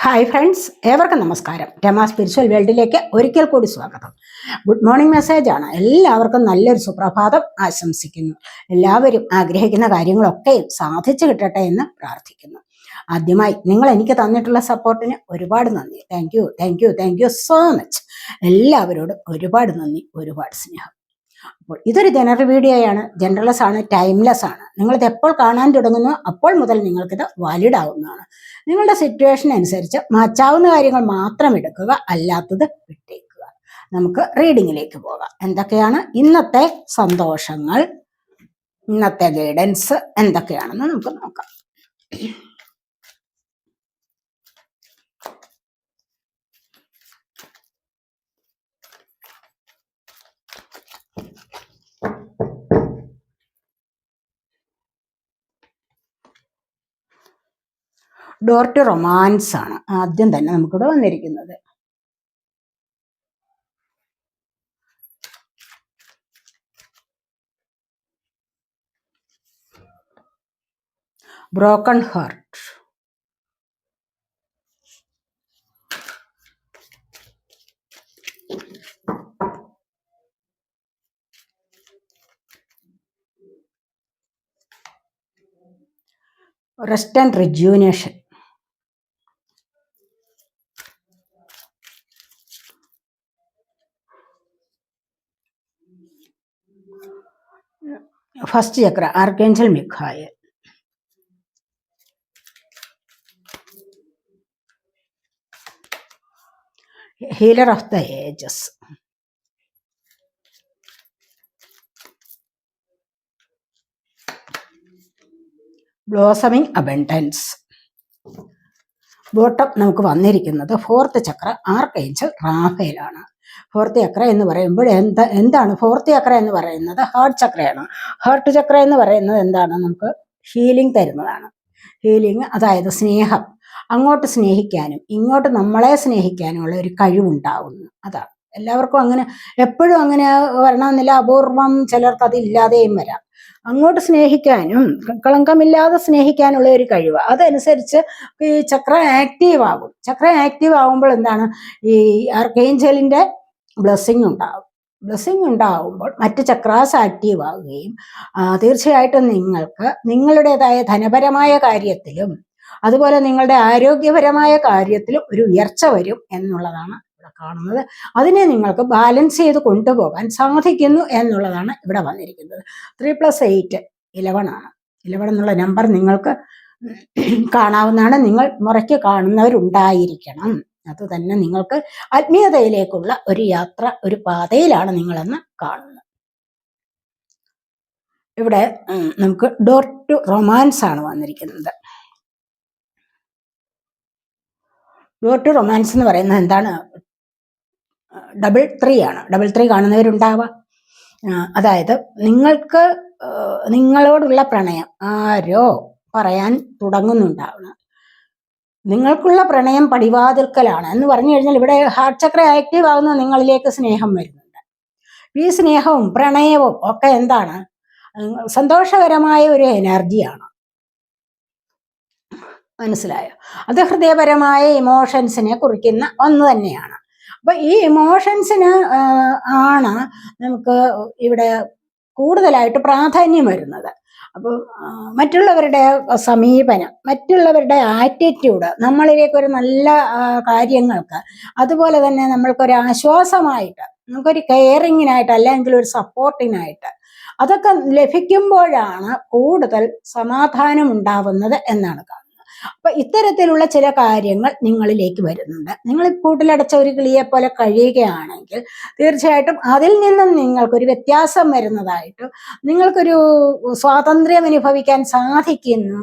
Hi friends, ഏവർക്കും നമസ്കാരം. Rama spiritual വേൾഡിലേക്ക് ഒരിക്കൽ കൂടി സ്വാഗതം. ഗുഡ് മോർണിംഗ് മെസ്സേജാണ്. എല്ലാവർക്കും നല്ലൊരു സുപ്രഭാതം ആശംസിക്കുന്നു. എല്ലാവരും ആഗ്രഹിക്കുന്ന കാര്യങ്ങളൊക്കെയും സാധിച്ചു കിട്ടട്ടെ എന്ന് പ്രാർത്ഥിക്കുന്നു. ആദ്യമായി നിങ്ങൾ എനിക്ക് തന്നിട്ടുള്ള സപ്പോർട്ടിന് ഒരുപാട് നന്ദി. Thank you so much. എല്ലാവരോടും ഒരുപാട് നന്ദി, ഒരുപാട് സ്നേഹം. അപ്പോൾ ഇതൊരു ജനറൽ വീഡിയോയാണ്, ജനറൽലെസ് ആണ്, ടൈംലെസ് ആണ്. നിങ്ങളിത് എപ്പോൾ കാണാൻ തുടങ്ങുന്നു അപ്പോൾ മുതൽ നിങ്ങൾക്കിത് വാലിഡ് ആവുന്നതാണ്. നിങ്ങളുടെ സിറ്റുവേഷൻ അനുസരിച്ച് മാറ്റാവുന്ന കാര്യങ്ങൾ മാത്രം എടുക്കുക, അല്ലാത്തത് വിട്ടേക്കുക. നമുക്ക് റീഡിങ്ങിലേക്ക് പോകാം. എന്തൊക്കെയാണ് ഇന്നത്തെ സന്തോഷങ്ങൾ, ഇന്നത്തെ ഗൈഡൻസ് എന്തൊക്കെയാണെന്ന് നമുക്ക് നോക്കാം. ഡോർ ടു റൊമാൻസ് ആണ് ആദ്യം തന്നെ നമുക്കിവിടെ വന്നിരിക്കുന്നത്. Broken heart, rest and rejuvenation, first chakra archangel Michael, healer of the ages, blossoming abundance. Bottom നമുക്ക് വന്നിരിക്കുന്നത് ഫോർത്ത് ചക്ര ആർക്കേഞ്ചൽ റാഫേലാണ്. ഫോർത്ത് ചക്ര എന്ന് പറയുമ്പോൾ എന്താണ് ഫോർത്ത് ചക്ര എന്ന് പറയുന്നത്? ഹാർട്ട് ചക്രയാണ്. ഹാർട്ട് ചക്ര എന്ന് പറയുന്നത് എന്താണ്? നമുക്ക് ഹീലിംഗ് തരുന്നതാണ്. ഹീലിംഗ്, അതായത് സ്നേഹം, അങ്ങോട്ട് സ്നേഹിക്കാനും ഇങ്ങോട്ട് നമ്മളെ സ്നേഹിക്കാനുമുള്ള ഒരു കഴിവുണ്ടാവുന്നു. അതാണ്. എല്ലാവർക്കും അങ്ങനെ എപ്പോഴും അങ്ങനെ വരണമെന്നില്ല, അപൂർവം ചിലർക്ക് അത് ഇല്ലാതെയും വരാം. അങ്ങോട്ട് സ്നേഹിക്കാനും കളങ്കമില്ലാതെ സ്നേഹിക്കാനുള്ള ഒരു കഴിവ്, അതനുസരിച്ച് ഈ ചക്ര ആക്റ്റീവ് ആകും. ചക്ര ആക്റ്റീവ് ആകുമ്പോൾ എന്താണ്? ഈ ആർക്കേഞ്ചലിന്റെ ബ്ലെസ്സിങ് ഉണ്ടാകും. ബ്ലെസ്സിങ് ഉണ്ടാകുമ്പോൾ മറ്റ് ചക്രാസ് ആക്റ്റീവ് ആവുകയും തീർച്ചയായിട്ടും നിങ്ങൾക്ക് നിങ്ങളുടേതായ ധനപരമായ കാര്യത്തിലും അതുപോലെ നിങ്ങളുടെ ആരോഗ്യപരമായ കാര്യത്തിലും ഒരു ഉയർച്ച വരും എന്നുള്ളതാണ് ഇവിടെ കാണുന്നത്. അതിനെ നിങ്ങൾക്ക് ബാലൻസ് ചെയ്ത് കൊണ്ടുപോകാൻ സാധിക്കുന്നു എന്നുള്ളതാണ് ഇവിടെ വന്നിരിക്കുന്നത്. 3+8 11 ആണ്. 11 എന്നുള്ള നമ്പർ നിങ്ങൾക്ക് കാണാവുന്നതാണ്. നിങ്ങൾ മുറയ്ക്ക് കാണുന്നവരുണ്ടായിരിക്കണം. അത് തന്നെ നിങ്ങൾക്ക് ആത്മീയതയിലേക്കുള്ള ഒരു യാത്ര, ഒരു പാതയിലാണ് നിങ്ങളെന്ന് കാണുന്നത്. ഇവിടെ നമുക്ക് ഡോർ ടു റൊമാൻസ് ആണ് വന്നിരിക്കുന്നത്. ഡോർ ടു റൊമാൻസ് എന്ന് പറയുന്നത് എന്താണ്? 3 ആണ്. 3 കാണുന്നവരുണ്ടാവാം. അതായത് നിങ്ങൾക്ക് നിങ്ങളോടുള്ള പ്രണയം ആരോ പറയാൻ തുടങ്ങുന്നുണ്ടാവണം. നിങ്ങൾക്കുള്ള പ്രണയം പടിവാതിൽക്കലാണ് എന്ന് പറഞ്ഞു കഴിഞ്ഞാൽ ഇവിടെ ഹാർട്ട് ചക്ര ആക്റ്റീവ് ആവുന്ന നിങ്ങളിലേക്ക് സ്നേഹം വരുന്നുണ്ട്. ഈ സ്നേഹവും പ്രണയവും ഒക്കെ എന്താണ്? സന്തോഷകരമായ ഒരു എനർജിയാണ്. മനസ്സിലായോ? അത് ഹൃദയപരമായ ഇമോഷൻസിനെ കുറിക്കുന്ന ഒന്ന് തന്നെയാണ്. അപ്പൊ ഈ ഇമോഷൻസിന് ആണ് നമുക്ക് ഇവിടെ കൂടുതലായിട്ട് പ്രാധാന്യം വരുന്നത്. അപ്പോൾ മറ്റുള്ളവരുടെ സമീപനം, മറ്റുള്ളവരുടെ ആറ്റിറ്റ്യൂഡ്, നമ്മളിലേക്ക് ഒരു നല്ല കാര്യങ്ങൾക്ക്, അതുപോലെ തന്നെ നമ്മൾക്കൊരു ആശ്വാസമായിട്ട്, നമുക്കൊരു കെയറിങ്ങിനായിട്ട്, അല്ലെങ്കിൽ ഒരു സപ്പോർട്ടിനായിട്ട് അതൊക്കെ ലഭിക്കുമ്പോഴാണ് കൂടുതൽ സമാധാനം ഉണ്ടാവുന്നത് എന്നാണ് കാണുന്നത്. അപ്പൊ ഇത്തരത്തിലുള്ള ചില കാര്യങ്ങൾ നിങ്ങളിലേക്ക് വരുന്നുണ്ട്. നിങ്ങൾ കൂട്ടിലടച്ച ഒരു കിളിയെ പോലെ കഴിയുകയാണെങ്കിൽ തീർച്ചയായിട്ടും അതിൽ നിന്നും നിങ്ങൾക്കൊരു വ്യത്യാസം വരുന്നതായിട്ട്, നിങ്ങൾക്കൊരു സ്വാതന്ത്ര്യം അനുഭവിക്കാൻ സാധിക്കുന്നു.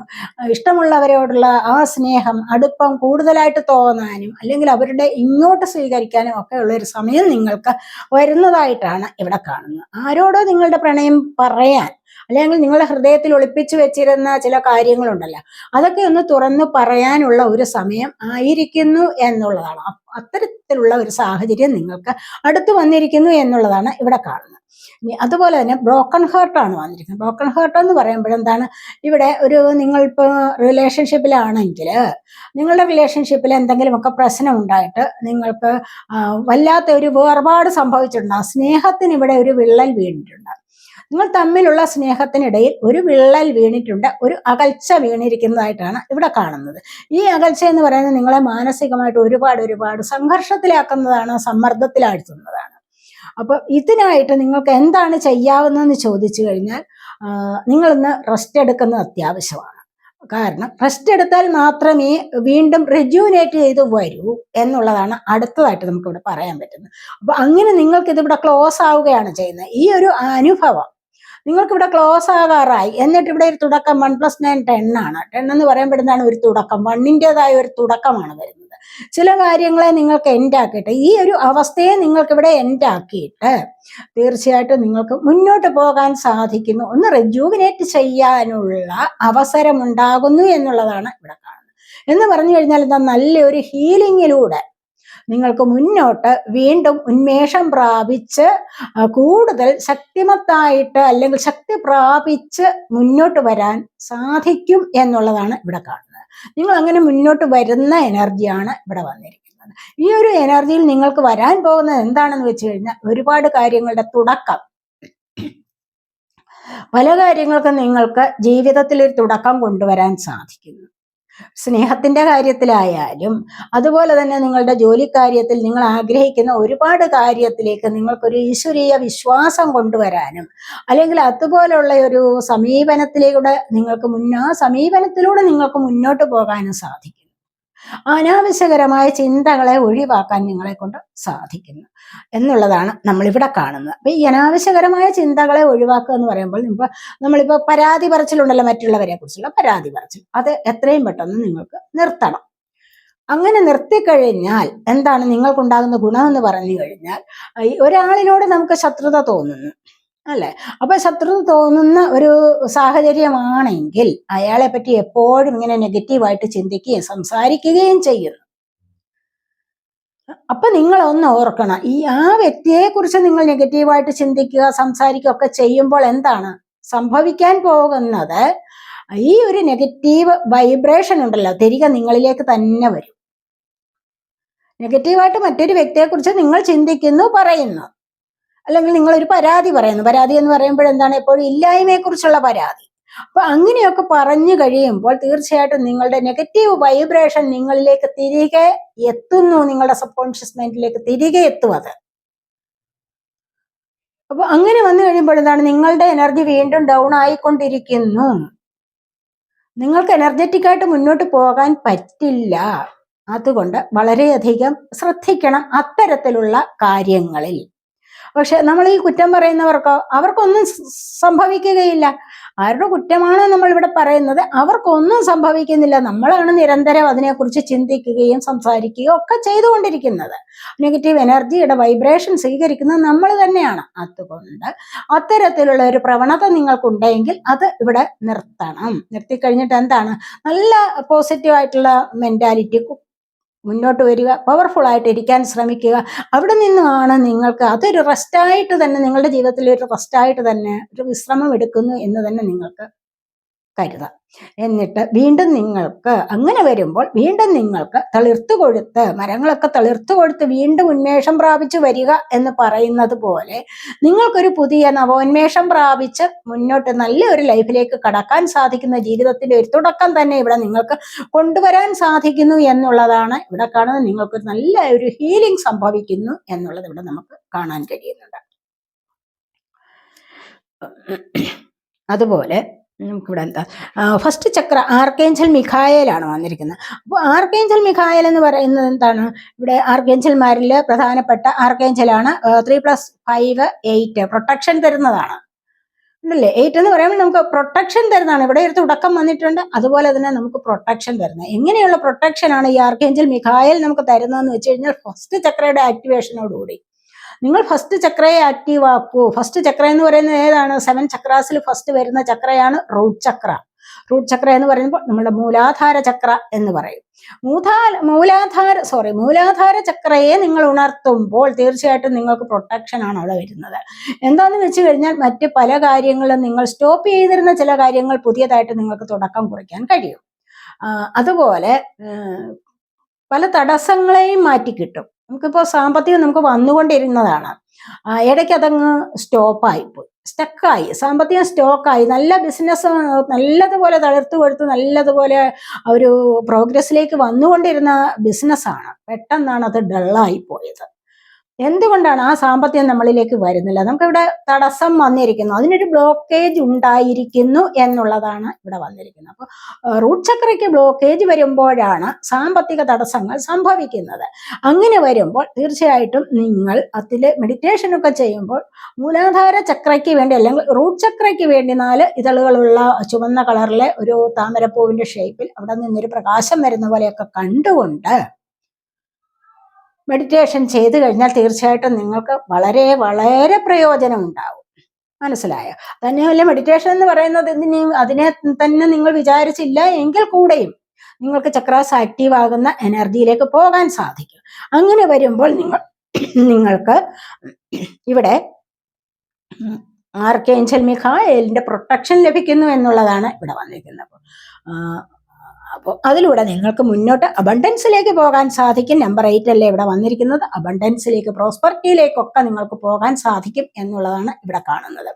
ഇഷ്ടമുള്ളവരോടുള്ള ആ സ്നേഹം, അടുപ്പം കൂടുതലായിട്ട് തോന്നാനും അല്ലെങ്കിൽ അവരുടെ ഇങ്ങോട്ട് സ്വീകരിക്കാനും ഒക്കെ ഉള്ള ഒരു സമയം നിങ്ങൾക്ക് വരുന്നതായിട്ടാണ് ഇവിടെ കാണുന്നത്. ആരോടോ നിങ്ങളുടെ പ്രണയം പറയാൻ അല്ലെങ്കിൽ നിങ്ങളുടെ ഹൃദയത്തിൽ ഒളിപ്പിച്ചു വെച്ചിരുന്ന ചില കാര്യങ്ങളുണ്ടല്ലോ, അതൊക്കെ ഒന്ന് തുറന്നു പറയാനുള്ള ഒരു സമയം ആയിരിക്കുന്നു എന്നുള്ളതാണ്. അത്തരത്തിലുള്ള ഒരു സാഹചര്യം നിങ്ങൾക്ക് അടുത്ത് വന്നിരിക്കുന്നു എന്നുള്ളതാണ് ഇവിടെ കാണുന്നത്. അതുപോലെ തന്നെ ബ്രോക്കൺ ഹേർട്ടാണ് വന്നിരിക്കുന്നത്. ബ്രോക്കൺ ഹേർട്ട് എന്ന് പറയുമ്പോഴെന്താണ്, ഇവിടെ നിങ്ങളിപ്പോൾ റിലേഷൻഷിപ്പിലാണെങ്കിൽ നിങ്ങളുടെ റിലേഷൻഷിപ്പിൽ എന്തെങ്കിലുമൊക്കെ പ്രശ്നം ഉണ്ടായിട്ട് നിങ്ങൾക്ക് വല്ലാത്ത ഒരു വേർപാട് സംഭവിച്ചിട്ടുണ്ടാകും. സ്നേഹത്തിന് ഇവിടെ ഒരു വിള്ളൽ വീണിട്ടുണ്ട്. നിങ്ങൾ തമ്മിലുള്ള സ്നേഹത്തിനിടയിൽ ഒരു വിള്ളൽ വീണിട്ടുണ്ട്, ഒരു അകൽച്ച വീണിരിക്കുന്നതായിട്ടാണ് ഇവിടെ കാണുന്നത്. ഈ അകൽച്ച എന്ന് പറയുന്നത് നിങ്ങളെ മാനസികമായിട്ട് ഒരുപാട് സംഘർഷത്തിലാക്കുന്നതാണ്, സമ്മർദ്ദത്തിലാഴ്ത്തുന്നതാണ്. അപ്പൊ ഇതിനായിട്ട് നിങ്ങൾക്ക് എന്താണ് ചെയ്യാവുന്നതെന്ന് ചോദിച്ചു കഴിഞ്ഞാൽ, നിങ്ങളിന്ന് റെസ്റ്റ് എടുക്കുന്നത് അത്യാവശ്യമാണ്. കാരണം റെസ്റ്റ് എടുത്താൽ മാത്രമേ വീണ്ടും റെജ്യൂനേറ്റ് ചെയ്ത് വരൂ എന്നുള്ളതാണ് അടുത്തതായിട്ട് നമുക്കിവിടെ പറയാൻ പറ്റുന്നത്. അപ്പൊ അങ്ങനെ നിങ്ങൾക്ക് ഇതിവിടെ ക്ലോസ് ആവുകയാണ് ചെയ്യുന്നത്. ഈ ഒരു അനുഭവം നിങ്ങൾക്കിവിടെ ക്ലോസ് ആകാറായി. എന്നിട്ട് ഇവിടെ ഒരു തുടക്കം 1+9 10 ആണ്. 10 എന്ന് പറയുമ്പോഴെന്താണ് ഒരു തുടക്കം, 1-ൻ്റെതായ ഒരു തുടക്കമാണ് വരുന്നത്. ചില കാര്യങ്ങളെ നിങ്ങൾക്ക് എൻഡാക്കിയിട്ട്, ഈ ഒരു അവസ്ഥയെ നിങ്ങൾക്കിവിടെ എൻഡാക്കിയിട്ട് തീർച്ചയായിട്ടും നിങ്ങൾക്ക് മുന്നോട്ട് പോകാൻ സാധിക്കുന്നു, ഒന്ന് റെജ്യൂവിനേറ്റ് ചെയ്യാനുള്ള അവസരം ഉണ്ടാകുന്നു എന്നുള്ളതാണ് ഇവിടെ കാണുന്നത്. എന്ന് പറഞ്ഞു കഴിഞ്ഞാൽ എന്താ, നല്ലൊരു ഹീലിങ്ങിലൂടെ നിങ്ങൾക്ക് മുന്നോട്ട് വീണ്ടും ഉന്മേഷം പ്രാപിച്ച് കൂടുതൽ ശക്തിമത്തായിട്ട് അല്ലെങ്കിൽ ശക്തി പ്രാപിച്ച് മുന്നോട്ട് വരാൻ സാധിക്കും എന്നുള്ളതാണ് ഇവിടെ കാണുന്നത്. നിങ്ങൾ അങ്ങനെ മുന്നോട്ട് വരുന്ന എനർജിയാണ് ഇവിടെ വന്നിരിക്കുന്നത്. ഈ ഒരു എനർജിയിൽ നിങ്ങൾക്ക് വരാൻ പോകുന്നത് എന്താണെന്ന് വെച്ച് കഴിഞ്ഞാൽ, ഒരുപാട് കാര്യങ്ങളുടെ തുടക്കം. പല കാര്യങ്ങൾക്കും നിങ്ങൾക്ക് ജീവിതത്തിൽ ഒരു തുടക്കം കൊണ്ടുവരാൻ സാധിക്കുന്നു. സ്നേഹത്തിന്റെ കാര്യത്തിലായാലും അതുപോലെ തന്നെ നിങ്ങളുടെ ജോലി കാര്യത്തിൽ നിങ്ങൾ ആഗ്രഹിക്കുന്ന ഒരുപാട് കാര്യത്തിലേക്ക് നിങ്ങൾക്കൊരു ഈശ്വരീയ വിശ്വാസം കൊണ്ടുവരാനും, അല്ലെങ്കിൽ അതുപോലുള്ള ഒരു സമീപനത്തിലൂടെ സമീപനത്തിലൂടെ നിങ്ങൾക്ക് മുന്നോട്ട് പോകാനും സാധിക്കും. അനാവശ്യകരമായ ചിന്തകളെ ഒഴിവാക്കാൻ നിങ്ങളെ കൊണ്ട് സാധിക്കുന്നു എന്നുള്ളതാണ് നമ്മളിവിടെ കാണുന്നത്. അപ്പൊ ഈ അനാവശ്യകരമായ ചിന്തകളെ ഒഴിവാക്കുക എന്ന് പറയുമ്പോൾ നമ്മളിപ്പോ പരാതി പറച്ചിലുണ്ടല്ലോ, മറ്റുള്ളവരെ കുറിച്ചുള്ള പരാതി പറച്ചിൽ, അത് എത്രയും പെട്ടെന്ന് നിങ്ങൾക്ക് നിർത്തണം. അങ്ങനെ നിർത്തിക്കഴിഞ്ഞാൽ എന്താണ് നിങ്ങൾക്കുണ്ടാകുന്ന ഗുണമെന്ന് പറഞ്ഞു കഴിഞ്ഞാൽ, ഒരാളിനോട് നമുക്ക് ശത്രുത തോന്നുന്നു അല്ലെ, അപ്പൊ ശത്രുത തോന്നുന്ന ഒരു സാഹചര്യമാണെങ്കിൽ അയാളെ പറ്റി എപ്പോഴും ഇങ്ങനെ നെഗറ്റീവായിട്ട് ചിന്തിക്കുകയും സംസാരിക്കുകയും ചെയ്യുന്നു. അപ്പൊ നിങ്ങൾ ഒന്ന് ഓർക്കണം, ആ വ്യക്തിയെ കുറിച്ച് നിങ്ങൾ നെഗറ്റീവായിട്ട് ചിന്തിക്കുക, സംസാരിക്കുക ഒക്കെ ചെയ്യുമ്പോൾ എന്താണ് സംഭവിക്കാൻ പോകുന്നത്, ഈ ഒരു നെഗറ്റീവ് വൈബ്രേഷൻ ഉണ്ടല്ലോ തിരികെ നിങ്ങളിലേക്ക് തന്നെ വരും. നെഗറ്റീവായിട്ട് മറ്റൊരു വ്യക്തിയെ കുറിച്ച് നിങ്ങൾ ചിന്തിക്കുന്നു, പറയുന്നു, അല്ലെങ്കിൽ നിങ്ങളൊരു പരാതി പറയുന്നു. പരാതി എന്ന് പറയുമ്പോഴെന്താണ്, എപ്പോഴും ഇല്ലായ്മയെക്കുറിച്ചുള്ള പരാതി. അപ്പൊ അങ്ങനെയൊക്കെ പറഞ്ഞു കഴിയുമ്പോൾ തീർച്ചയായിട്ടും നിങ്ങളുടെ നെഗറ്റീവ് വൈബ്രേഷൻ നിങ്ങളിലേക്ക് തിരികെ എത്തുന്നു, നിങ്ങളുടെ സബ് കോൺഷ്യസ് മൈൻഡിലേക്ക് തിരികെ എത്തും അത്. അപ്പൊ അങ്ങനെ വന്നു കഴിയുമ്പോഴെന്താണ്, നിങ്ങളുടെ എനർജി വീണ്ടും ഡൗൺ ആയിക്കൊണ്ടിരിക്കുന്നു. നിങ്ങൾക്ക് എനർജറ്റിക് ആയിട്ട് മുന്നോട്ട് പോകാൻ പറ്റില്ല. അതുകൊണ്ട് വളരെയധികം ശ്രദ്ധിക്കണം അത്തരത്തിലുള്ള കാര്യങ്ങളിൽ. പക്ഷെ നമ്മൾ ഈ കുറ്റം പറയുന്നവർക്കോ അവർക്കൊന്നും സംഭവിക്കുകയില്ല. ആരുടെ കുറ്റമാണ് നമ്മൾ ഇവിടെ പറയുന്നത്, അവർക്കൊന്നും സംഭവിക്കുന്നില്ല. നമ്മളാണ് നിരന്തരം അതിനെക്കുറിച്ച് ചിന്തിക്കുകയും സംസാരിക്കുകയും ഒക്കെ ചെയ്തുകൊണ്ടിരിക്കുന്നത്. നെഗറ്റീവ് എനർജിയുടെ വൈബ്രേഷൻ സ്വീകരിക്കുന്നത് നമ്മൾ തന്നെയാണ്. അതുകൊണ്ട് അത്തരത്തിലുള്ള ഒരു പ്രവണത നിങ്ങൾക്കുണ്ടെങ്കിൽ അത് ഇവിടെ നിർത്തണം. നിർത്തിക്കഴിഞ്ഞിട്ട് എന്താണ്, നല്ല പോസിറ്റീവായിട്ടുള്ള മെന്റാലിറ്റി മുന്നോട്ട് വരിക, പവർഫുൾ ആയിട്ട് ഇരിക്കാൻ ശ്രമിക്കുക. അവിടെ നിന്നാണ് നിങ്ങൾക്ക് അതൊരു റെസ്റ്റായിട്ട് തന്നെ, നിങ്ങളുടെ ജീവിതത്തിൽ ഒരു റെസ്റ്റായിട്ട് തന്നെ, ഒരു വിശ്രമം എടുക്കുന്നു എന്ന് തന്നെ നിങ്ങൾക്ക് കരുതാം. എന്നിട്ട് വീണ്ടും നിങ്ങൾക്ക് അങ്ങനെ വരുമ്പോൾ വീണ്ടും നിങ്ങൾക്ക് തളിർത്തു കൊടുത്ത്, മരങ്ങളൊക്കെ തളിർത്തു കൊടുത്ത് വീണ്ടും ഉന്മേഷം പ്രാപിച്ചു വരിക എന്ന് പറയുന്നത് പോലെ നിങ്ങൾക്കൊരു പുതിയ നവോന്മേഷം പ്രാപിച്ച് മുന്നോട്ട് നല്ല ഒരു ലൈഫിലേക്ക് കടക്കാൻ സാധിക്കുന്ന ജീവിതത്തിന്റെ ഒരു തുടക്കം തന്നെ ഇവിടെ നിങ്ങൾക്ക് കൊണ്ടുവരാൻ സാധിക്കുന്നു എന്നുള്ളതാണ് ഇവിടെ കാണുന്നത്. നിങ്ങൾക്ക് നല്ല ഒരു ഹീലിംഗ് സംഭവിക്കുന്നു എന്നുള്ളത് ഇവിടെ നമുക്ക് കാണാൻ കഴിയുന്നുണ്ട്. അതുപോലെ നമുക്കിവിടെ എന്താ, ഫസ്റ്റ് ചക്ര ആർക്കേഞ്ചൽ മിഖായേലാണ് വന്നിരിക്കുന്നത്. അപ്പോൾ ആർക്കേഞ്ചൽ മിഖായേൽ എന്ന് പറയുന്നത് എന്താണ്, ഇവിടെ ആർക്കേഞ്ചൽമാരിൽ പ്രധാനപ്പെട്ട ആർക്കേഞ്ചലാണ്. 3+5 8 പ്രൊട്ടക്ഷൻ തരുന്നതാണ് ഉണ്ടല്ലേ. 8 എന്ന് പറയുമ്പോൾ നമുക്ക് പ്രൊട്ടക്ഷൻ തരുന്നതാണ്. ഇവിടെ ഒരു തുടക്കം വന്നിട്ടുണ്ട്, അതുപോലെ തന്നെ നമുക്ക് പ്രൊട്ടക്ഷൻ തരുന്നത്. എങ്ങനെയുള്ള പ്രൊട്ടക്ഷൻ ആണ് ഈ ആർക്കേഞ്ചൽ മിഖായേൽ നമുക്ക് തരുന്നതെന്ന് വെച്ച് കഴിഞ്ഞാൽ, ഫസ്റ്റ് ചക്രയുടെ ആക്ടിവേഷനോടുകൂടി നിങ്ങൾ ഫസ്റ്റ് ചക്രയെ ആക്റ്റീവ് ആക്കൂ. ഫസ്റ്റ് ചക്ര എന്ന് പറയുന്നത് ഏതാണ്? 7 ചക്രാസിൽ ഫസ്റ്റ് വരുന്ന ചക്രയാണ് റൂട്ട് ചക്ര. റൂട്ട് ചക്ര എന്ന് പറയുമ്പോൾ നമ്മുടെ മൂലാധാര ചക്ര എന്ന് പറയും. മൂലാധാര ചക്രയെ നിങ്ങൾ ഉണർത്തുമ്പോൾ തീർച്ചയായിട്ടും നിങ്ങൾക്ക് പ്രൊട്ടക്ഷൻ ആണ് അവിടെ വരുന്നത്. എന്താന്ന് വെച്ച് കഴിഞ്ഞാൽ മറ്റ് പല കാര്യങ്ങളും നിങ്ങൾ സ്റ്റോപ്പ് ചെയ്തിരുന്ന ചില കാര്യങ്ങൾ പുതിയതായിട്ട് നിങ്ങൾക്ക് തുടക്കം കുറിക്കാൻ കഴിയും. അതുപോലെ പല തടസ്സങ്ങളെയും മാറ്റിക്കിട്ടും. നമുക്കിപ്പോൾ സാമ്പത്തികം നമുക്ക് വന്നുകൊണ്ടിരുന്നതാണ്, ഇടയ്ക്ക് അതങ്ങ് സ്റ്റോപ്പായിപ്പോയി, സ്റ്റക്കായി, സാമ്പത്തികം സ്റ്റോക്കായി. നല്ല ബിസിനസ് നല്ലതുപോലെ തളിർത്തു കൊടുത്ത് നല്ലതുപോലെ ഒരു പ്രോഗ്രസ്സിലേക്ക് വന്നുകൊണ്ടിരുന്ന ബിസിനസ്സാണ്, പെട്ടെന്നാണ് അത് ഡള്ളായി പോയത്. എന്തുകൊണ്ടാണ്? ആ സാമ്പത്തികം നമ്മളിലേക്ക് വരുന്നില്ല. നമുക്കിവിടെ തടസ്സം വന്നിരിക്കുന്നു, അതിനൊരു ബ്ലോക്കേജ് ഉണ്ടായിരിക്കുന്നു എന്നുള്ളതാണ് ഇവിടെ വന്നിരിക്കുന്നത്. അപ്പോൾ റൂട്ട് ചക്രയ്ക്ക് ബ്ലോക്കേജ് വരുമ്പോഴാണ് സാമ്പത്തിക തടസ്സങ്ങൾ സംഭവിക്കുന്നത്. അങ്ങനെ വരുമ്പോൾ തീർച്ചയായിട്ടും നിങ്ങൾ അതിൽ മെഡിറ്റേഷനൊക്കെ ചെയ്യുമ്പോൾ മൂലാധാര ചക്രയ്ക്ക് വേണ്ടി അല്ലെങ്കിൽ റൂട്ട് ചക്രയ്ക്ക് വേണ്ടി 4 ഇതളുകളുള്ള ചുവന്ന കളറിലെ ഒരു താമരപ്പൂവിന്റെ ഷേപ്പിൽ അവിടെ നിന്നൊരു പ്രകാശം വരുന്ന പോലെയൊക്കെ കണ്ടുകൊണ്ട് മെഡിറ്റേഷൻ ചെയ്തു കഴിഞ്ഞാൽ തീർച്ചയായിട്ടും നിങ്ങൾക്ക് വളരെ വളരെ പ്രയോജനം ഉണ്ടാവും. മനസ്സിലായോ? തന്നെയല്ല, മെഡിറ്റേഷൻ എന്ന് പറയുന്നത് അതിനെ തന്നെ നിങ്ങൾ വിചാരിച്ചില്ല എങ്കിൽ കൂടെയും നിങ്ങൾക്ക് ചക്രാസ് ആക്റ്റീവ് ആകുന്ന എനർജിയിലേക്ക് പോകാൻ സാധിക്കും. അങ്ങനെ വരുമ്പോൾ നിങ്ങൾക്ക് ഇവിടെ ആർക്കേഞ്ചൽ മിഖായേലിന്റെ പ്രൊട്ടക്ഷൻ ലഭിക്കുന്നു എന്നുള്ളതാണ് ഇവിടെ വന്നിരിക്കുന്നത്. അപ്പോൾ അതിലൂടെ നിങ്ങൾക്ക് മുന്നോട്ട് അബണ്ടൻസിലേക്ക് പോകാൻ സാധിക്കും. നമ്പർ 8 അല്ലേ ഇവിടെ വന്നിരിക്കുന്നത്? അബണ്ടൻസിലേക്ക്, പ്രോസ്പെറിറ്റിയിലേക്കൊക്കെ നിങ്ങൾക്ക് പോകാൻ സാധിക്കും എന്നുള്ളതാണ് ഇവിടെ കാണുന്നത്.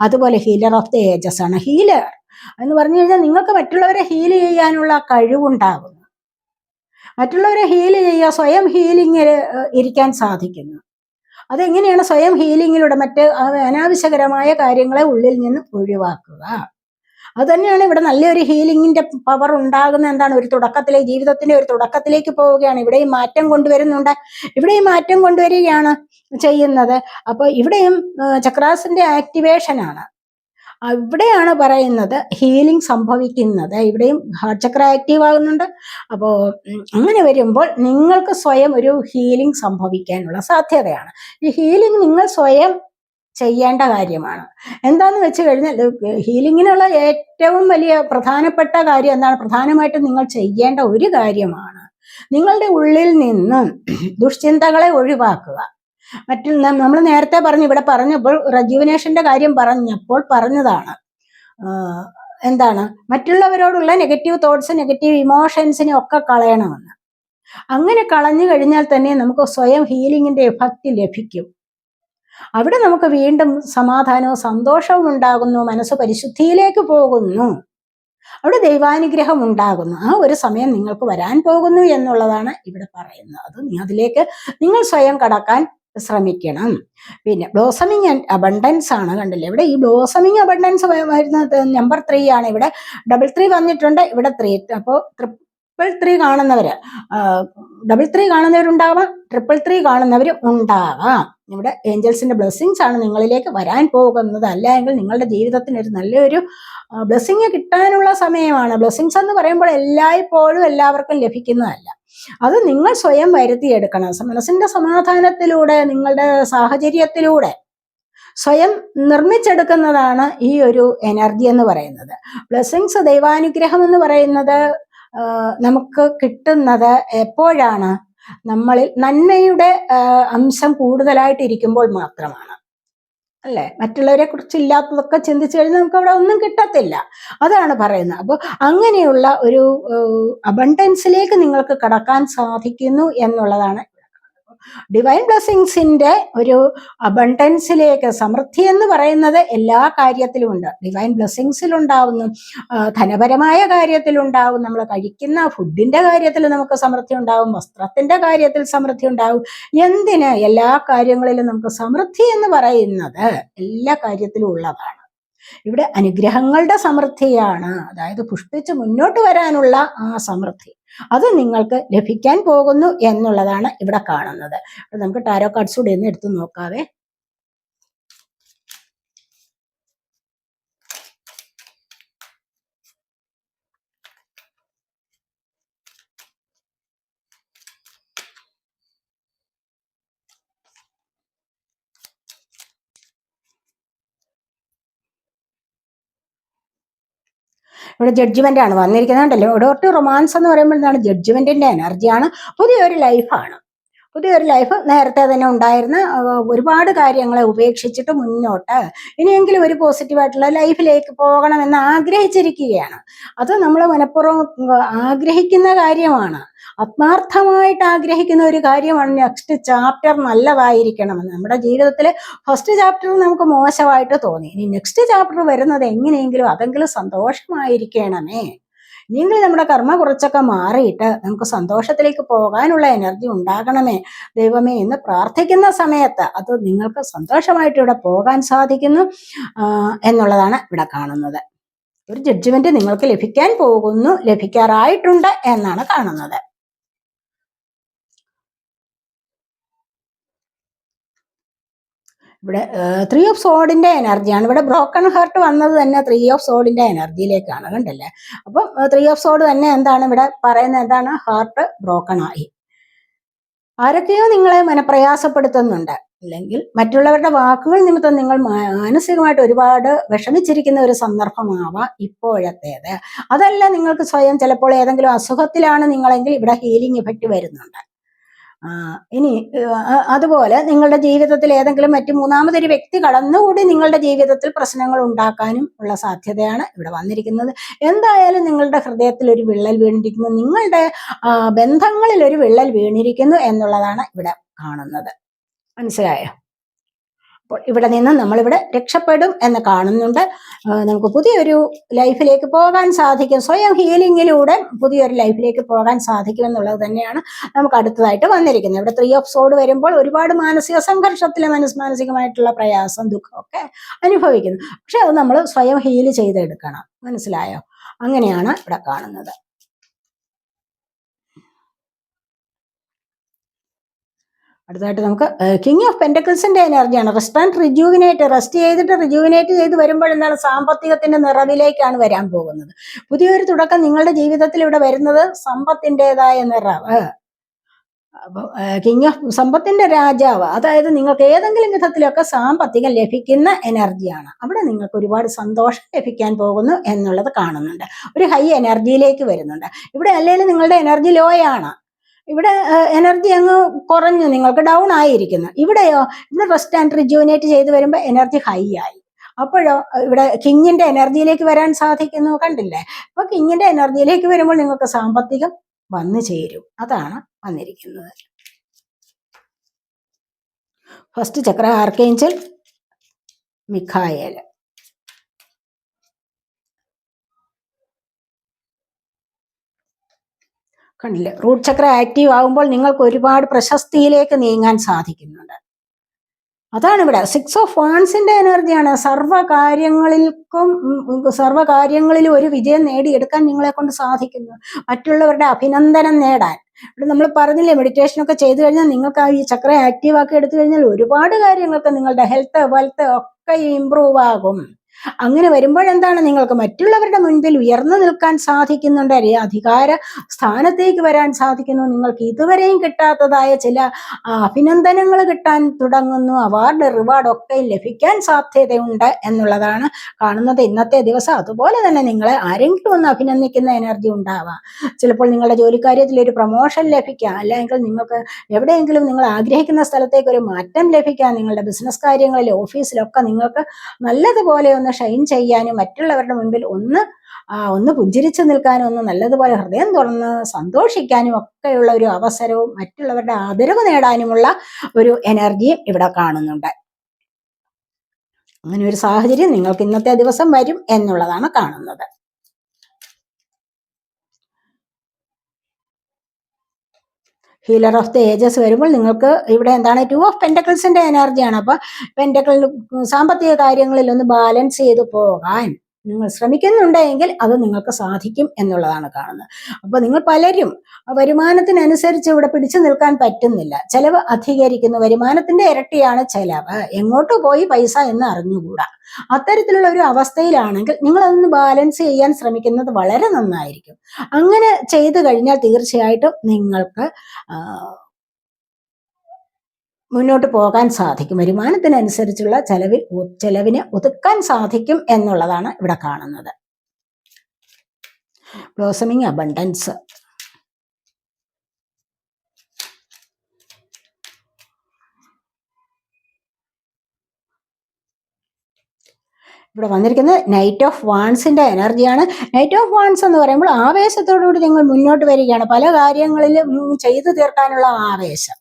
അതുപോലെ ഹീലർ ഓഫ് ദി ഏജസ് ആണ്. ഹീലർ എന്ന് പറഞ്ഞു കഴിഞ്ഞാൽ നിങ്ങൾക്ക് മറ്റുള്ളവരെ ഹീൽ ചെയ്യാനുള്ള കഴിവുണ്ടാകുന്നു. മറ്റുള്ളവരെ ഹീൽ ചെയ്യുക, സ്വയം ഹീലിങ്ങിൽ ഇരിക്കാൻ സാധിക്കുന്നു. അതെങ്ങനെയാണ്? സ്വയം ഹീലിങ്ങിലൂടെ മറ്റ് അനാവശ്യകരമായ കാര്യങ്ങളെ ഉള്ളിൽ നിന്ന് ഒഴിവാക്കുക. അത് തന്നെയാണ് ഇവിടെ നല്ലൊരു ഹീലിങ്ങിന്റെ പവർ ഉണ്ടാകുന്ന. എന്താണ്? ഒരു തുടക്കത്തിലേക്ക്, ജീവിതത്തിന്റെ ഒരു തുടക്കത്തിലേക്ക് പോവുകയാണ്. ഇവിടെയും മാറ്റം കൊണ്ടുവരുന്നുണ്ട്, ഇവിടെയും മാറ്റം കൊണ്ടുവരികയാണ് ചെയ്യുന്നത്. അപ്പോൾ ഇവിടെയും ചക്രാസിന്റെ ആക്ടിവേഷൻ ആണ്. ഇവിടെയാണ് പറയുന്നത് ഹീലിംഗ് സംഭവിക്കുന്നത്. ഇവിടെയും ഹാർട്ട് ചക്ര ആക്റ്റീവ് ആകുന്നുണ്ട്. അപ്പോൾ അങ്ങനെ വരുമ്പോൾ നിങ്ങൾക്ക് സ്വയം ഒരു ഹീലിംഗ് സംഭവിക്കാനുള്ള സാധ്യതയാണ്. ഈ ഹീലിംഗ് നിങ്ങൾ സ്വയം ചെയ്യേണ്ട കാര്യമാണ്. എന്താന്ന് വെച്ച് കഴിഞ്ഞാൽ ഹീലിങ്ങിനുള്ള ഏറ്റവും വലിയ പ്രധാനപ്പെട്ട കാര്യം എന്താണ്? പ്രധാനമായിട്ടും നിങ്ങൾ ചെയ്യേണ്ട ഒരു കാര്യമാണ് നിങ്ങളുടെ ഉള്ളിൽ നിന്നും ദുഷ്ചിന്തകളെ ഒഴിവാക്കുക. നമ്മൾ നേരത്തെ ഇവിടെ പറഞ്ഞപ്പോൾ റെജുവിനേഷന്റെ കാര്യം പറഞ്ഞപ്പോൾ പറഞ്ഞതാണ്, എന്താണ്? മറ്റുള്ളവരോടുള്ള നെഗറ്റീവ് തോട്ട്സ്, നെഗറ്റീവ് ഇമോഷൻസിനെ ഒക്കെ കളയണമെന്ന്. അങ്ങനെ കളഞ്ഞു കഴിഞ്ഞാൽ തന്നെ നമുക്ക് സ്വയം ഹീലിങ്ങിന്റെ എഫക്റ്റ് ലഭിക്കും. അവിടെ നമുക്ക് വീണ്ടും സമാധാനവും സന്തോഷവും ഉണ്ടാകുന്നു, മനസ്സ് പരിശുദ്ധിയിലേക്ക് പോകുന്നു, അവിടെ ദൈവാനുഗ്രഹം ഉണ്ടാകുന്നു. ആ ഒരു സമയം നിങ്ങൾക്ക് വരാൻ പോകുന്നു എന്നുള്ളതാണ് ഇവിടെ പറയുന്നത്. അത് അതിലേക്ക് നിങ്ങൾ സ്വയം കടക്കാൻ ശ്രമിക്കണം. പിന്നെ ബ്ലോസമിങ് ആൻഡ് അബണ്ടൻസ് ആണ്. കണ്ടില്ലേ? ഇവിടെ ഈ ബ്ലോസമിങ് അബണ്ടൻസ് വരുന്നത് നമ്പർ 3 ആണ്. ഇവിടെ 3 വന്നിട്ടുണ്ട്, ഇവിടെ 3. അപ്പോൾ 3 കാണുന്നവര്, 3 കാണുന്നവരുണ്ടാവാം, 3 കാണുന്നവരും ഉണ്ടാവാം. ഇവിടെ ഏഞ്ചൽസിന്റെ ബ്ലെസ്സിങ്സ് ആണ് നിങ്ങളിലേക്ക് വരാൻ പോകുന്നത്. അല്ല എങ്കിൽ നിങ്ങളുടെ ജീവിതത്തിന് ഒരു നല്ലൊരു ബ്ലെസ്സിങ് കിട്ടാനുള്ള സമയമാണ്. ബ്ലെസ്സിങ്സ് എന്ന് പറയുമ്പോൾ എല്ലായ്പ്പോഴും എല്ലാവർക്കും ലഭിക്കുന്നതല്ല, അത് നിങ്ങൾ സ്വയം വരുത്തിയെടുക്കണം. മനസ്സിന്റെ സമാധാനത്തിലൂടെ, നിങ്ങളുടെ സാഹചര്യത്തിലൂടെ സ്വയം നിർമ്മിച്ചെടുക്കുന്നതാണ് ഈ ഒരു എനർജി എന്ന് പറയുന്നത്. ബ്ലെസ്സിങ്സ്, ദൈവാനുഗ്രഹം എന്ന് പറയുന്നത് നമുക്ക് കിട്ടുന്നത് എപ്പോഴാണ്? നമ്മളിൽ നന്മയുടെ അംശം കൂടുതലായിട്ട് ഇരിക്കുമ്പോൾ മാത്രമാണ്, അല്ലേ? മറ്റുള്ളവരെ കുറിച്ച് ഇല്ലാത്തതൊക്കെ ചിന്തിച്ചു കഴിഞ്ഞാൽ നമുക്ക് അവിടെ ഒന്നും കിട്ടത്തില്ല. അതാണ് പറയുന്നത്. അപ്പോൾ അങ്ങനെയുള്ള ഒരു അബണ്ടൻസിലേക്ക് നിങ്ങൾക്ക് കടക്കാൻ സാധിക്കുന്നു എന്നുള്ളതാണ് ഡിവൈൻ ബ്ലെസ്സിങ്സിന്റെ ഒരു അബണ്ടൻസിലേക്ക്. സമൃദ്ധി എന്ന് പറയുന്നത് എല്ലാ കാര്യത്തിലും ഉണ്ട്. ഡിവൈൻ ബ്ലെസ്സിങ്സിൽ ഉണ്ടാവുന്നു, ധനപരമായ കാര്യത്തിലുണ്ടാവും, നമ്മൾ കഴിക്കുന്ന ഫുഡിന്റെ കാര്യത്തിൽ നമുക്ക് സമൃദ്ധി ഉണ്ടാവും, വസ്ത്രത്തിന്റെ കാര്യത്തിൽ സമൃദ്ധി ഉണ്ടാവും. എന്തിന്? എല്ലാ കാര്യങ്ങളിലും നമുക്ക് സമൃദ്ധി എന്ന് പറയുന്നത് എല്ലാ കാര്യത്തിലും ഉള്ളതാണ്. ഇവിടെ അനുഗ്രഹങ്ങളുടെ സമൃദ്ധിയാണ്, അതായത് പുഷ്പിച്ച് മുന്നോട്ട് വരാനുള്ള ആ സമൃദ്ധി, അത് നിങ്ങൾക്ക് ലഭിക്കാൻ പോകുന്നു എന്നുള്ളതാണ് ഇവിടെ കാണുന്നത്. നമുക്ക് ടാരോ കാർഡ്സ് കൂടി ഒന്ന് എടുത്തു നോക്കാവേ. ഇവിടെ ജഡ്ജ്മെന്റ് ആണ് വന്നിരിക്കുന്നുണ്ടല്ലോ. ഡോർ ടു റൊമാൻസ് എന്ന് പറയുമ്പോൾ എന്താണ്? ജഡ്ജ്മെന്റിന്റെ എനർജിയാണ്. പുതിയൊരു ലൈഫാണ്. പുതിയൊരു ലൈഫ് നേരത്തെ തന്നെ ഉണ്ടായിരുന്ന ഒരുപാട് കാര്യങ്ങളെ ഉപേക്ഷിച്ചിട്ട് മുന്നോട്ട് ഇനിയെങ്കിലും ഒരു പോസിറ്റീവായിട്ടുള്ള ലൈഫിലേക്ക് പോകണമെന്ന് ആഗ്രഹിച്ചിരിക്കുകയാണ്. അത് നമ്മൾ മനഃപൂർവ്വം ആഗ്രഹിക്കുന്ന കാര്യമാണ്. ആത്മാർത്ഥമായിട്ട് ആഗ്രഹിക്കുന്ന ഒരു കാര്യമാണ് നെക്സ്റ്റ് ചാപ്റ്റർ നല്ലതായിരിക്കണമെന്ന്. നമ്മുടെ ജീവിതത്തിൽ ഫസ്റ്റ് ചാപ്റ്റർ നമുക്ക് മോശമായിട്ട് തോന്നി, ഇനി നെക്സ്റ്റ് ചാപ്റ്റർ വരുന്നത് എങ്ങനെയെങ്കിലും അതെങ്കിലും സന്തോഷമായിരിക്കണമേ. ഇനിയെങ്കിലും നമ്മുടെ കർമ്മ കുറച്ചൊക്കെ മാറിയിട്ട് നമുക്ക് സന്തോഷത്തിലേക്ക് പോകാനുള്ള എനർജി ഉണ്ടാകണമേ ദൈവമേ എന്ന് പ്രാർത്ഥിക്കുന്ന സമയത്ത് അത് നിങ്ങൾക്ക് സന്തോഷമായിട്ട് ഇവിടെ പോകാൻ സാധിക്കുന്നു എന്നുള്ളതാണ് ഇവിടെ കാണുന്നത്. ഒരു ജഡ്ജ്മെന്റ് നിങ്ങൾക്ക് ലഭിക്കാൻ പോകുന്നു, ലഭിക്കാറായിട്ടുണ്ട് എന്നാണ് കാണുന്നത്. ഇവിടെ 3 ഓഫ് സോഡിന്റെ എനർജിയാണ്. ഇവിടെ ബ്രോക്കൺ ഹേർട്ട് വന്നത് തന്നെ 3 ഓഫ് സോഡിന്റെ എനർജിയിലേക്കാണ്, കണ്ടല്ലേ. അപ്പം 3 ഓഫ് സോഡ് തന്നെ എന്താണ് ഇവിടെ പറയുന്നത്? എന്താണ്? ഹാർട്ട് ബ്രോക്കൺ ആയി. ആരൊക്കെയോ നിങ്ങളെ മനപ്രയാസപ്പെടുത്തുന്നുണ്ട്, അല്ലെങ്കിൽ മറ്റുള്ളവരുടെ വാക്കുകൾ നിമിത്തം നിങ്ങൾ മാനസികമായിട്ട് ഒരുപാട് വിഷമിച്ചിരിക്കുന്ന ഒരു സന്ദർഭമാവാം ഇപ്പോഴത്തേത്. അതല്ല, നിങ്ങൾക്ക് സ്വയം ചിലപ്പോൾ ഏതെങ്കിലും അസുഖത്തിലാണ് നിങ്ങളെങ്കിൽ ഇവിടെ ഹീലിംഗ് ഇഫക്റ്റ് വരുന്നുണ്ട്. ഇനി അതുപോലെ നിങ്ങളുടെ ജീവിതത്തിൽ ഏതെങ്കിലും മറ്റു മൂന്നാമതൊരു വ്യക്തി കടന്നുകൂടി നിങ്ങളുടെ ജീവിതത്തിൽ പ്രശ്നങ്ങൾ ഉണ്ടാക്കാനും ഉള്ള സാധ്യതയാണ് ഇവിടെ വന്നിരിക്കുന്നത്. എന്തായാലും നിങ്ങളുടെ ഹൃദയത്തിൽ ഒരു വിള്ളൽ വീണിരിക്കുന്നു, നിങ്ങളുടെ ബന്ധങ്ങളിൽ ഒരു വിള്ളൽ വീണിരിക്കുന്നു എന്നുള്ളതാണ് ഇവിടെ കാണുന്നത്. മനസ്സിലായോ? അപ്പോൾ ഇവിടെ നിന്ന് നമ്മളിവിടെ രക്ഷപ്പെടും എന്ന് കാണുന്നുണ്ട്. നമുക്ക് പുതിയൊരു ലൈഫിലേക്ക് പോകാൻ സാധിക്കും, സ്വയം ഹീലിങ്ങിലൂടെ പുതിയൊരു ലൈഫിലേക്ക് പോകാൻ സാധിക്കും എന്നുള്ളത് തന്നെയാണ് നമുക്ക് അടുത്തതായിട്ട് വന്നിരിക്കുന്നത്. ഇവിടെ 3 ഓഫ് സോഡ് വരുമ്പോൾ ഒരുപാട് മാനസിക സംഘർഷത്തിലെ മാനസികമായിട്ടുള്ള പ്രയാസം, ദുഃഖമൊക്കെ അനുഭവിക്കുന്നു. പക്ഷെ അത് നമ്മൾ സ്വയം ഹീൽ ചെയ്തെടുക്കണം. മനസ്സിലായോ? അങ്ങനെയാണ് ഇവിടെ കാണുന്നത്. അടുത്തായിട്ട് നമുക്ക് കിങ് ഓഫ് പെന്റക്കിൾസിന്റെ എനർജിയാണ്. Rest and റിജൂവിനേറ്റ്. റെസ്റ്റ് ചെയ്തിട്ട് റിജൂവിനേറ്റ് ചെയ്ത് വരുമ്പോൾ എന്താണ്? സാമ്പത്തികത്തിന്റെ നിറവിലേക്കാണ് വരാൻ പോകുന്നത്. പുതിയൊരു തുടക്കം നിങ്ങളുടെ ജീവിതത്തിൽ ഇവിടെ വരുന്നത് സമ്പത്തിൻ്റെതായ നിറവ്. അപ്പോൾ കിങ് ഓഫ് സമ്പത്തിന്റെ രാജാവ്, അതായത് നിങ്ങൾക്ക് ഏതെങ്കിലും വിധത്തിലൊക്കെ സാമ്പത്തികം ലഭിക്കുന്ന എനർജിയാണ്. അവിടെ നിങ്ങൾക്ക് ഒരുപാട് സന്തോഷം ലഭിക്കാൻ പോകുന്നു എന്നുള്ളത് കാണുന്നുണ്ട്. ഒരു ഹൈ എനർജിയിലേക്ക് വരുന്നുണ്ട്. ഇവിടെ അല്ലെങ്കിൽ നിങ്ങളുടെ എനർജി ലോ ആണ്. ഇവിടെ എനർജി അങ്ങ് കുറഞ്ഞു, നിങ്ങൾക്ക് ഡൗൺ ആയിരിക്കുന്നു. ഇവിടെയോ, ഇവിടെ റെസ്റ്റ് ആൻഡ് റിജുവിനേറ്റ് ചെയ്ത് വരുമ്പോൾ എനർജി ഹൈ ആയി. അപ്പോഴോ ഇവിടെ കിങ്ങിന്റെ എനർജിയിലേക്ക് വരാൻ സാധിക്കുന്നു. കണ്ടില്ലേ? അപ്പൊ കിങ്ങിന്റെ എനർജിയിലേക്ക് വരുമ്പോൾ നിങ്ങൾക്ക് സാമ്പത്തികം വന്നു ചേരും. അതാണ് വന്നിരിക്കുന്നത്. First chakra archangel Mikhail. കണ്ടില്ലേ? റൂട്ട് ചക്ര ആക്റ്റീവ് ആകുമ്പോൾ നിങ്ങൾക്ക് ഒരുപാട് പ്രശസ്തിയിലേക്ക് നീങ്ങാൻ സാധിക്കുന്നുണ്ട്. അതാണ് ഇവിടെ 6 ഓഫ് വാൻസിന്റെ എനർജിയാണ്. സർവ്വകാര്യങ്ങളിലും ഒരു വിജയം നേടിയെടുക്കാൻ നിങ്ങളെ കൊണ്ട് സാധിക്കുന്നു. മറ്റുള്ളവരുടെ അഭിനന്ദനം നേടാൻ. ഇവിടെ നമ്മൾ പറഞ്ഞില്ലേ, മെഡിറ്റേഷനൊക്കെ ചെയ്തു കഴിഞ്ഞാൽ നിങ്ങൾക്ക് ഈ ചക്ര ആക്റ്റീവ് ആക്കി എടുത്തു കഴിഞ്ഞാൽ ഒരുപാട് കാര്യങ്ങൾക്ക് നിങ്ങളുടെ ഹെൽത്ത്, വെൽത്ത് ഒക്കെ ഇംപ്രൂവ് ആകും. അങ്ങനെ വരുമ്പോഴെന്താണ്? നിങ്ങൾക്ക് മറ്റുള്ളവരുടെ മുൻപിൽ ഉയർന്നു നിൽക്കാൻ സാധിക്കുന്നുണ്ട്, അധികാര സ്ഥാനത്തേക്ക് വരാൻ സാധിക്കുന്നു. നിങ്ങൾക്ക് ഇതുവരെയും കിട്ടാത്തതായ ചില അഭിനന്ദനങ്ങൾ കിട്ടാൻ തുടങ്ങുന്നു. അവാർഡ്, റിവാർഡ് ഒക്കെ ലഭിക്കാൻ സാധ്യതയുണ്ട് എന്നുള്ളതാണ് കാണുന്നത് ഇന്നത്തെ ദിവസം. അതുപോലെ തന്നെ നിങ്ങളെ ആരെങ്കിലും ഒന്ന് അഭിനന്ദിക്കുന്ന എനർജി ഉണ്ടാവാം. ചിലപ്പോൾ നിങ്ങളുടെ ജോലിക്കാര്യത്തിൽ ഒരു പ്രൊമോഷൻ ലഭിക്കാം, അല്ലെങ്കിൽ നിങ്ങൾക്ക് എവിടെയെങ്കിലും നിങ്ങൾ ആഗ്രഹിക്കുന്ന സ്ഥലത്തേക്ക് ഒരു മാറ്റം ലഭിക്കാം. നിങ്ങളുടെ ബിസിനസ് കാര്യങ്ങളിൽ, ഓഫീസിലൊക്കെ നിങ്ങൾക്ക് നല്ലതുപോലെ ഒന്ന് ഷൈൻ ചെയ്യാനും മറ്റുള്ളവരുടെ മുൻപിൽ ഒന്ന് പുഞ്ചിരിച്ചു നിൽക്കാനും ഒന്ന് നല്ലതുപോലെ ഹൃദയം തുറന്ന് സന്തോഷിക്കാനും ഒക്കെയുള്ള ഒരു അവസരവും മറ്റുള്ളവരുടെ ആദരവ് നേടാനുമുള്ള ഒരു എനർജിയും ഇവിടെ കാണുന്നുണ്ട്. അങ്ങനെ ഒരു സാഹചര്യം നിങ്ങൾക്ക് ഇന്നത്തെ ദിവസം വരും എന്നുള്ളതാണ് കാണുന്നത്. ഹീലർ ഓഫ് ദ ഏജസ് വരുമ്പോൾ നിങ്ങൾക്ക് ഇവിടെ എന്താണ്? 2 ഓഫ് പെന്റക്കിൾസിന്റെ എനർജിയാണ്. അപ്പൊ പെന്റക്കിൾ സാമ്പത്തിക കാര്യങ്ങളിൽ ഒന്ന് ബാലൻസ് ചെയ്ത് പോകാൻ നിങ്ങൾ ശ്രമിക്കുന്നുണ്ടെങ്കിൽ അത് നിങ്ങൾക്ക് സാധിക്കും എന്നുള്ളതാണ് കാണുന്നത്. അപ്പൊ നിങ്ങൾ പലരും വരുമാനത്തിനനുസരിച്ച് ഇവിടെ പിടിച്ചു നിൽക്കാൻ പറ്റുന്നില്ല, ചെലവ് അധികരിക്കുന്നു. വരുമാനത്തിന്റെ ഇരട്ടിയാണ് ചെലവ്, എങ്ങോട്ട് പോയി പൈസ എന്ന് അറിഞ്ഞുകൂടാ. അത്തരത്തിലുള്ള ഒരു അവസ്ഥയിലാണെങ്കിൽ നിങ്ങൾ അതൊന്ന് ബാലൻസ് ചെയ്യാൻ ശ്രമിക്കുന്നത് വളരെ നന്നായിരിക്കും. അങ്ങനെ ചെയ്തു കഴിഞ്ഞാൽ തീർച്ചയായിട്ടും നിങ്ങൾക്ക് മുന്നോട്ട് പോകാൻ സാധിക്കും. വരുമാനത്തിനനുസരിച്ചുള്ള ചെലവിനെ ഒതുക്കാൻ സാധിക്കും എന്നുള്ളതാണ് ഇവിടെ കാണുന്നത്. Blossoming abundance. ഇവിടെ വന്നിരിക്കുന്നത് നൈറ്റ് ഓഫ് വാൺസിന്റെ എനർജിയാണ്. നൈറ്റ് ഓഫ് വാൺസ് എന്ന് പറയുമ്പോൾ ആവേശത്തോടുകൂടി നിങ്ങൾ മുന്നോട്ട് വരികയാണ്, പല കാര്യങ്ങളിലും ചെയ്തു തീർക്കാനുള്ള ആവേശം.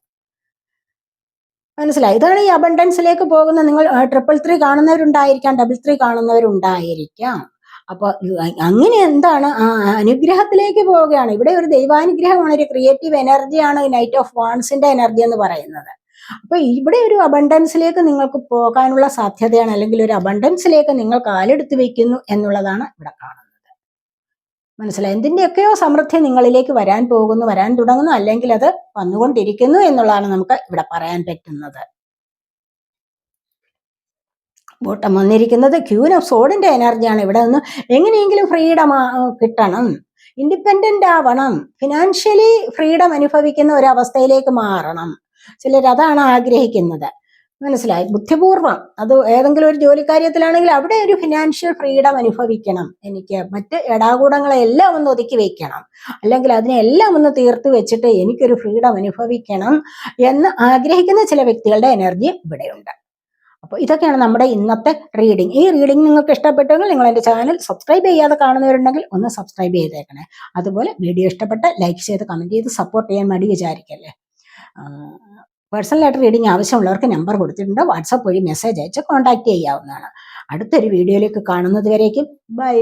മനസ്സിലായി? ഇതാണ് ഈ അബണ്ടൻസിലേക്ക് പോകുന്ന. നിങ്ങൾ 333 കാണുന്നവരുണ്ടായിരിക്കാം, 33 കാണുന്നവരുണ്ടായിരിക്കാം. അപ്പൊ അങ്ങനെ എന്താണ് അനുഗ്രഹത്തിലേക്ക് പോവുകയാണ്. ഇവിടെ ഒരു ദൈവാനുഗ്രഹമാണ്, ഒരു ക്രിയേറ്റീവ് എനർജിയാണ് നൈറ്റ് ഓഫ് വാൺസിന്റെ എനർജി എന്ന് പറയുന്നത്. അപ്പൊ ഇവിടെ ഒരു അബണ്ടൻസിലേക്ക് നിങ്ങൾക്ക് പോകാനുള്ള സാധ്യതയാണ്, അല്ലെങ്കിൽ ഒരു അബണ്ടൻസിലേക്ക് നിങ്ങൾ കാലെടുത്ത് വെക്കുന്നു എന്നുള്ളതാണ് ഇവിടെ കാണുന്നത്. മനസ്സിലായി? എന്തിന്റെയൊക്കെയോ സമൃദ്ധി നിങ്ങളിലേക്ക് വരാൻ പോകുന്നു, വരാൻ തുടങ്ങുന്നു, അല്ലെങ്കിൽ അത് വന്നുകൊണ്ടിരിക്കുന്നു എന്നുള്ളതാണ് നമുക്ക് ഇവിടെ പറയാൻ പറ്റുന്നത്. ബോട്ടം വന്നിരിക്കുന്നത് ക്യൂൻ ഓഫ് സോഡിന്റെ എനർജിയാണ്. ഇവിടെ നിന്ന് എങ്ങനെയെങ്കിലും ഫ്രീഡം കിട്ടണം, ഇൻഡിപെൻഡന്റ് ആവണം, ഫിനാൻഷ്യലി ഫ്രീഡം അനുഭവിക്കുന്ന ഒരു അവസ്ഥയിലേക്ക് മാറണം. ചിലർ അതാണ് ആഗ്രഹിക്കുന്നത്. മനസ്സിലായി? ബുദ്ധിപൂർവം അത് ഏതെങ്കിലും ഒരു ജോലിക്കാര്യത്തിലാണെങ്കിൽ അവിടെ ഒരു ഫിനാൻഷ്യൽ ഫ്രീഡം അനുഭവിക്കണം, എനിക്ക് മറ്റ് എടാകൂടങ്ങളെല്ലാം ഒന്ന് ഒതുക്കി വെക്കണം, അല്ലെങ്കിൽ അതിനെല്ലാം ഒന്ന് തീർത്ത് വെച്ചിട്ട് എനിക്കൊരു ഫ്രീഡം അനുഭവിക്കണം എന്ന് ആഗ്രഹിക്കുന്ന ചില വ്യക്തികളുടെ എനർജി ഇവിടെയുണ്ട്. അപ്പോൾ ഇതൊക്കെയാണ് നമ്മുടെ ഇന്നത്തെ റീഡിംഗ്. ഈ റീഡിംഗ് നിങ്ങൾക്ക് ഇഷ്ടപ്പെട്ടെങ്കിൽ നിങ്ങൾ എൻ്റെ ചാനൽ സബ്സ്ക്രൈബ് ചെയ്യാതെ കാണുന്നവരുണ്ടെങ്കിൽ ഒന്ന് സബ്സ്ക്രൈബ് ചെയ്തേക്കണേ. അതുപോലെ വീഡിയോ ഇഷ്ടപ്പെട്ട ലൈക്ക് ചെയ്ത് കമൻറ്റ് ചെയ്ത് സപ്പോർട്ട് ചെയ്യാൻ മടി വിചാരിക്കല്ലേ. പേഴ്സണലായിട്ട് റീഡിംഗ് ആവശ്യമുള്ളവർക്ക് നമ്പർ കൊടുത്തിട്ടുണ്ട്, വാട്സപ്പ് വഴി മെസ്സേജ് അയച്ച് കോൺടാക്ട് ചെയ്യാവുന്നതാണ്. അടുത്തൊരു വീഡിയോയിലേക്ക് കാണുന്നത് വരേക്കും ബൈ.